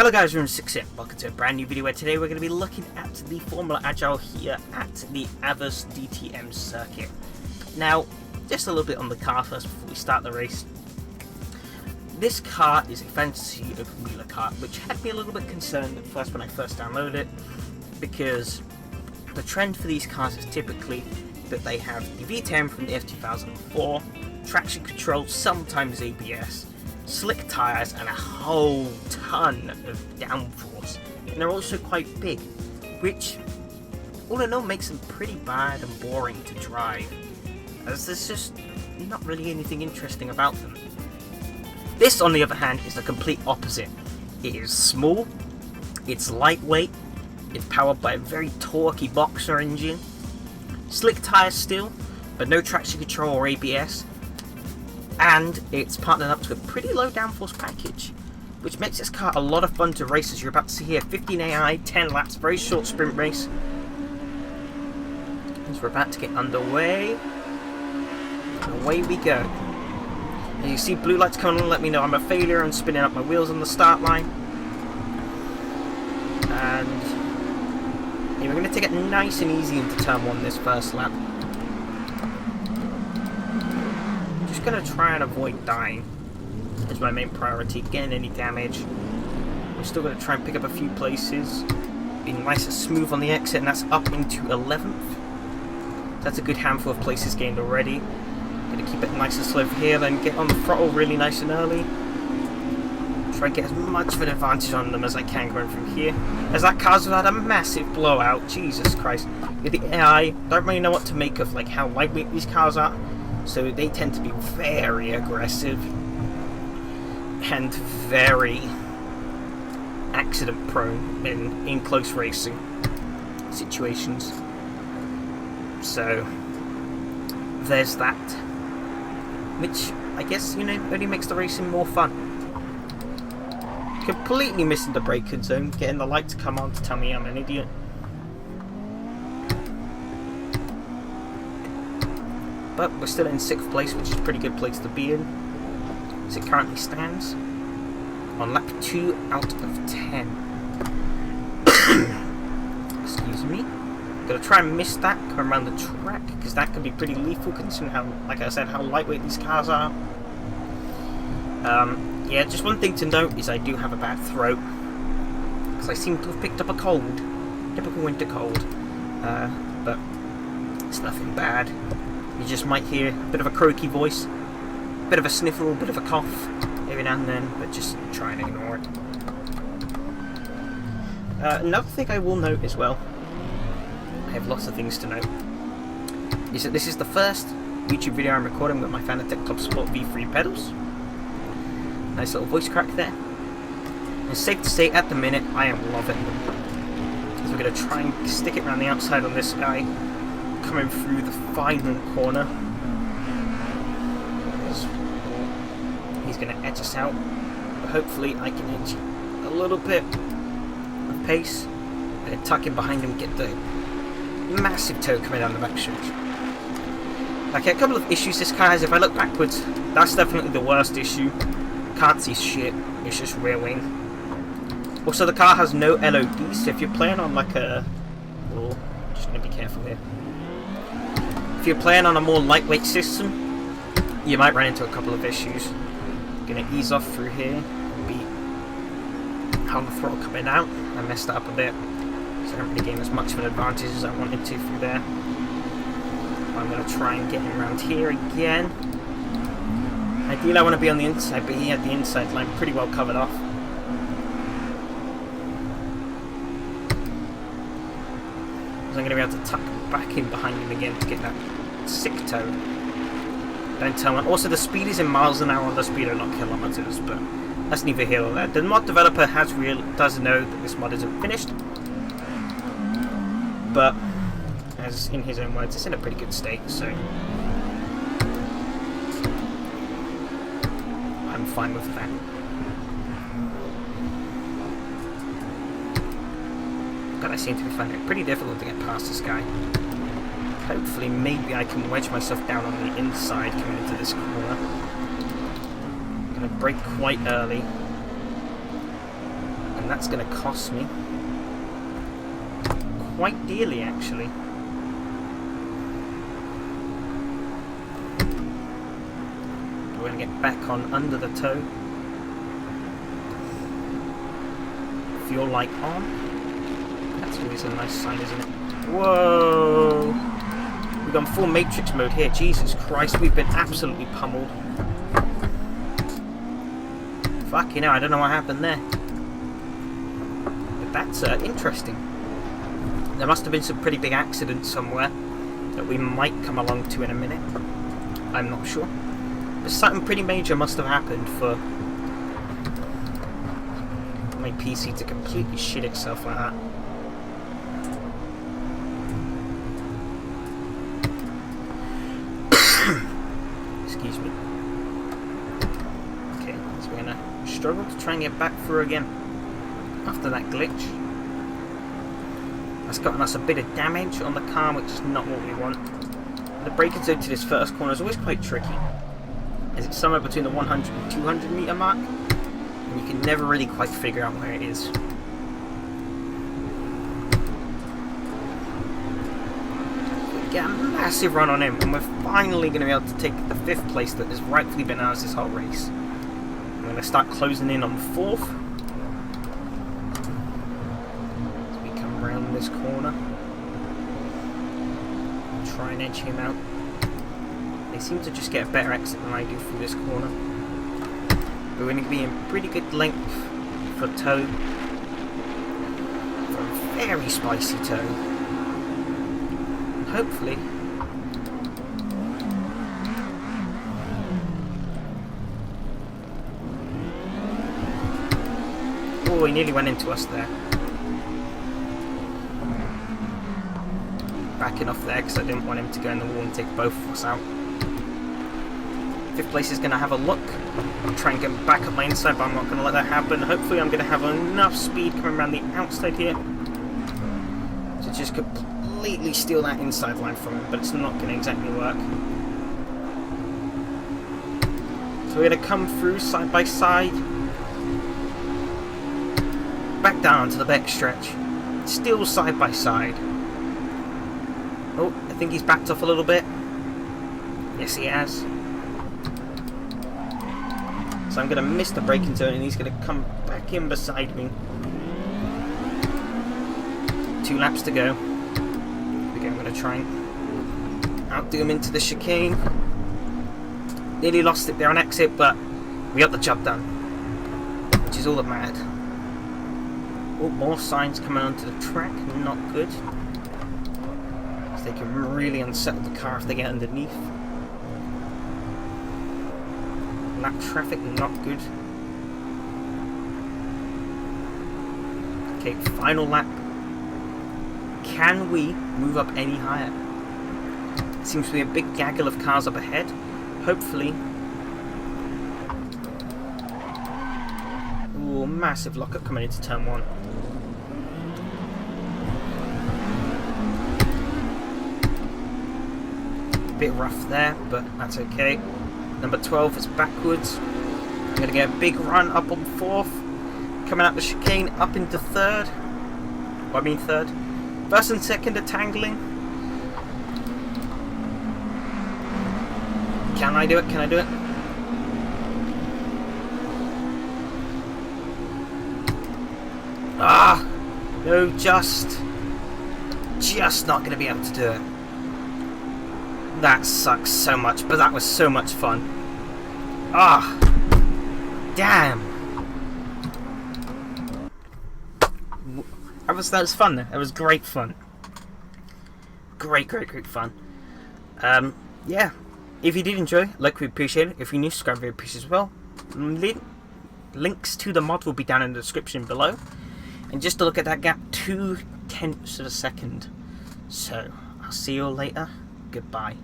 Hello guys, we're in 6 here. Welcome to a brand new video where today we're going to be looking at the Formula Agile here at the Avus DTM circuit. Now, just a little bit on the car first before we start the race. This car is a fantasy open wheeler car, which had me a little bit concerned at first when I first downloaded it, because the trend for these cars is typically that they have the V10 from the F2004, traction control, sometimes ABS, slick tyres and a whole ton of downforce, and they're also quite big, which all in all makes them pretty bad and boring to drive, as there's just not really anything interesting about them. This, on the other hand, is the complete opposite. It is small, it's lightweight, it's powered by a very torquey boxer engine, slick tyres still, but no traction control or ABS, and it's partnered up to a pretty low downforce package, which makes this car a lot of fun to race, as you're about to see here. 15 AI, 10 laps, very short sprint race. As we're about to get underway, and away we go. As you see blue lights coming on, let me know I'm a failure and spinning up my wheels on the start line. And yeah, we're going to take it nice and easy into turn 1 this first lap. Going to try and avoid dying is my main priority, getting any damage. We're still going to try and pick up a few places, being nice and smooth on the exit, and that's up into 11th. That's a good handful of places gained already. Going to keep it nice and slow here, then get on the throttle really nice and early. Try and get as much of an advantage on them as I can going from here, as that car's had a massive blowout. Jesus Christ. With the AI, don't really know what to make of like how lightweight these cars are. So they tend to be very aggressive and very accident prone in close racing situations. So there's that, which I guess, you know, only makes the racing more fun. Completely missing the braking zone, getting the light to come on to tell me I'm an idiot. But we're still in 6th place, which is a pretty good place to be in, as it currently stands on lap 2 out of 10. Excuse me. Gonna try and miss that, come around the track, because that could be pretty lethal considering how, like I said, how lightweight these cars are. Yeah, just one thing to note is I do have a bad throat, because I seem to have picked up a cold, typical winter cold, but it's nothing bad. You just might hear a bit of a croaky voice, a bit of a sniffle, a bit of a cough every now and then, but just try and ignore it. Another thing I will note as well, I have lots of things to note, is that this is the first YouTube video I'm recording with my Fanatec Top Sport V3 pedals. Nice little voice crack there. It's safe to say at the minute I am loving them. So we're going to try and stick it around the outside on this guy, coming through the final corner. He's going to edge us out, but hopefully I can edge a little bit of pace and tuck in behind him, get the massive toe coming down the back chute. Like, a couple of issues this car has. If I look backwards, that's definitely the worst issue. Can't see shit, it's just rear wing. Also, the car has no LOD, so if you're playing on like a... Oh, just going to be careful here. If you're playing on a more lightweight system, you might run into a couple of issues. Gonna ease off through here and be on the throttle coming out. I messed that up a bit, so I don't really gain as much of an advantage as I wanted to through there. I'm gonna try and get him around here again. Ideally I want to be on the inside, but he had the inside line pretty well covered off. So I'm going to be able to tuck back in behind him again to get that sick toe. Don't tell me. Also, the speed is in miles an hour on the speedo, not kilometers, but that's neither here nor there. The mod developer does know that this mod isn't finished, but as in his own words, it's in a pretty good state, so I'm fine with that. God, I seem to be finding it pretty difficult to get past this guy. Hopefully, maybe I can wedge myself down on the inside coming into this corner. I'm going to brake quite early. And that's going to cost me quite dearly, actually. We're going to get back on under the toe. Fuel light on. That's always a nice sign, isn't it? Whoa! We've gone full Matrix mode here. Jesus Christ, we've been absolutely pummeled. Fucking hell, I don't know what happened there. But that's interesting. There must have been some pretty big accident somewhere that we might come along to in a minute. I'm not sure. But something pretty major must have happened for my PC to completely shit itself like that. Excuse me. Okay, so we're gonna struggle to try and get back through again after that glitch. That's gotten us a bit of damage on the car, which is not what we want. The braking zone to this first corner is always quite tricky, as it's somewhere between the 100 and 200 meter mark, and you can never really quite figure out where it is. We get a massive run on him, and we're finally going to be able to take the 5th place that has rightfully been ours this whole race. I'm going to start closing in on 4th. As we come around this corner, try and edge him out. They seem to just get a better exit than I do through this corner. We're going to be in pretty good length for toe. For a very spicy toe. And hopefully oh, he nearly went into us there. Backing off there because I didn't want him to go in the wall and take both of us out. 5th place is going to have a look. I'll try and get back up my inside, but I'm not going to let that happen. Hopefully I'm going to have enough speed coming around the outside here to just completely steal that inside line from him, but it's not going to exactly work. So we're going to come through side by side. Back down to the back stretch. Still side by side. Oh, I think he's backed off a little bit. Yes, he has. So I'm going to miss the braking zone and he's going to come back in beside me. 2 laps to go. Again, I'm going to try and outdo him into the chicane. Nearly lost it there on exit, but we got the job done, which is all that mattered. Oh, more signs coming onto the track, not good. They can really unsettle the car if they get underneath. Lap traffic, not good. Okay, final lap. Can we move up any higher? It seems to be a big gaggle of cars up ahead. Hopefully. Ooh, massive lockup coming into turn 1. Bit rough there, but that's okay. Number 12 is backwards. I'm going to get a big run up on 4th. Coming out the chicane up into 3rd. Well, I mean 3rd. 1st and 2nd are tangling. Can I do it? Can I do it? Ah! No, just not going to be able to do it. That sucks so much, but that was so much fun. Ah! Damn! That was fun though. It was great fun. Great fun. Yeah. If you did enjoy, like, we appreciate it. If you're new, subscribe, we appreciate it as well. Links to the mod will be down in the description below. And just to look at that gap, 0.2 of a second. So, I'll see you all later. Goodbye.